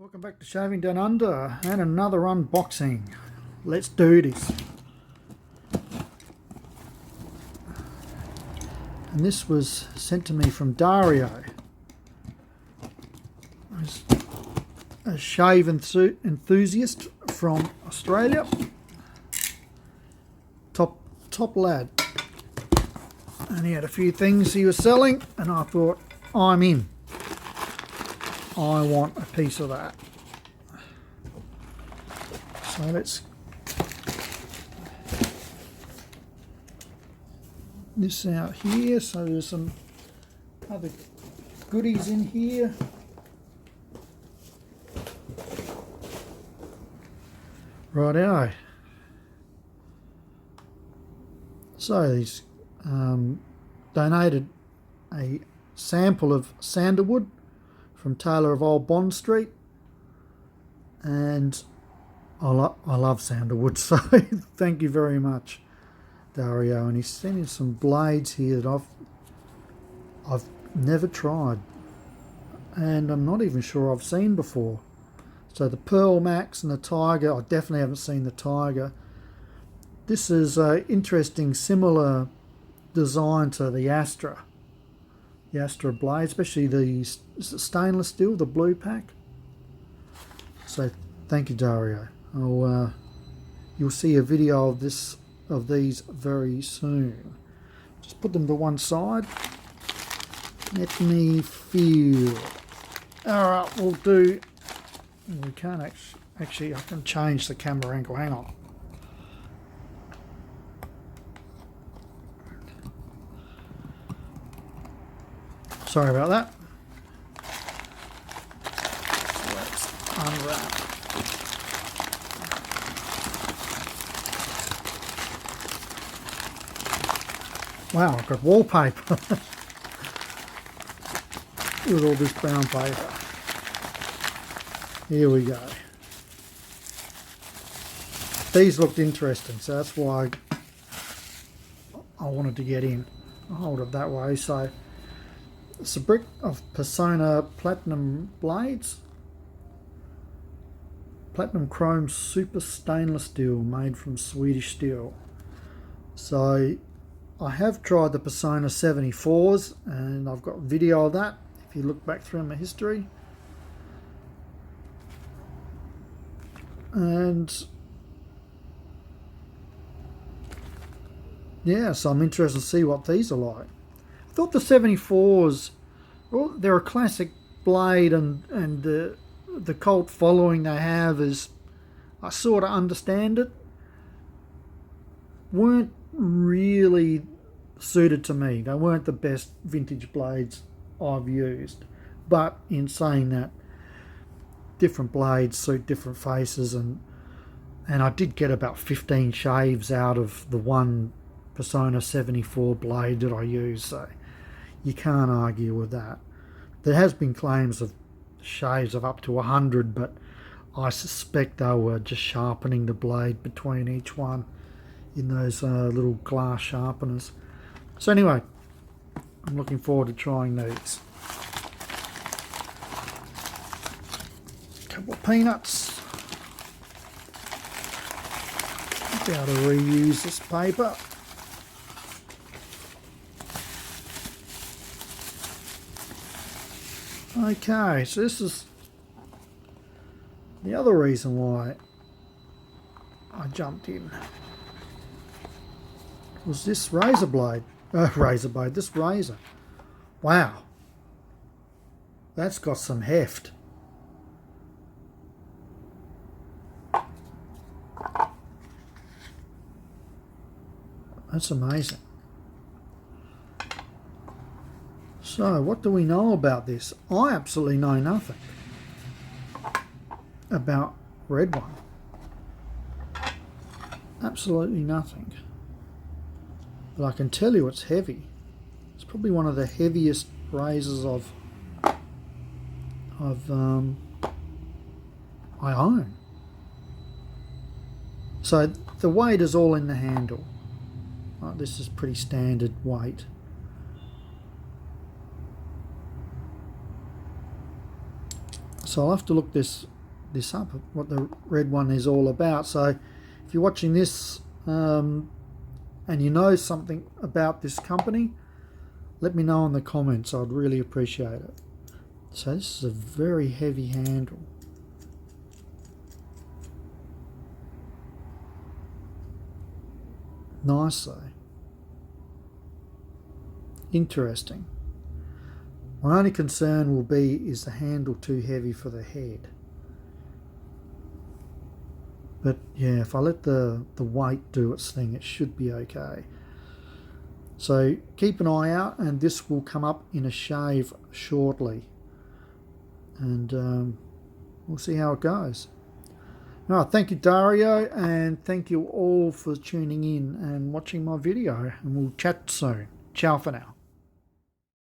Welcome back to Shaving Down Under and another unboxing. Let's do this. And this was sent to me from Dario. He's a shave enthusiast from Australia. Top lad. And he had a few things he was selling and I thought, I'm in. I want a piece of that. So let's this out here. So there's some other goodies in here. Righto. So he's donated a sample of sandalwood from Taylor of Old Bond Street, and I love sandalwood, so thank you very much, Dario. And he's sending some blades here that I've never tried, and I'm not even sure I've seen before. So the Pearl Max and the Tiger, I definitely haven't seen the Tiger. This is an interesting, similar design to the Astra. The Astra blade, especially the stainless steel, the blue pack. So thank you, Dario. You'll see a video of these very soon. Just put them to one side. Let me feel. All right, we'll do. We can't actually. I can change the camera angle. Hang on. Sorry about that. So let's unwrap. Wow, I've got wallpaper with all this brown paper. Here we go. These looked interesting, so that's why I wanted to get in. I'll hold it that way. So it's a brick of Persona Platinum blades. Platinum Chrome Super Stainless Steel made from Swedish steel. So I have tried the Persona 74s and I've got video of that if you look back through my history. And yeah, so I'm interested to see what these are like. I thought the 74s, well, they're a classic blade, and the cult following they have is, I sort of understand it, weren't really suited to me. They weren't the best vintage blades I've used. But in saying that, different blades suit different faces, and I did get about 15 shaves out of the one Persona 74 blade that I used, so you can't argue with that. There has been claims of shaves of up to 100, but I suspect they were just sharpening the blade between each one in those little glass sharpeners. So anyway, I'm looking forward to trying these. A couple of peanuts. Be able to reuse this paper. Okay, so this is the other reason why I jumped in. Was this razor blade? This razor. Wow. That's got some heft. That's amazing. So, what do we know about this? I absolutely know nothing about Red One. Absolutely nothing. But I can tell you it's heavy. It's probably one of the heaviest razors I own. So the weight is all in the handle. This is pretty standard weight. So I'll have to look this this up, what the red one is all about. So if you're watching this and you know something about this company, let me know in the comments. I'd really appreciate it. So this is a very heavy handle. Nice though. Interesting. My only concern will be, is the handle too heavy for the head? But yeah, if I let the weight do its thing, it should be okay. So keep an eye out, and this will come up in a shave shortly. And we'll see how it goes. All right, thank you, Dario, and thank you all for tuning in and watching my video, and we'll chat soon. Ciao for now.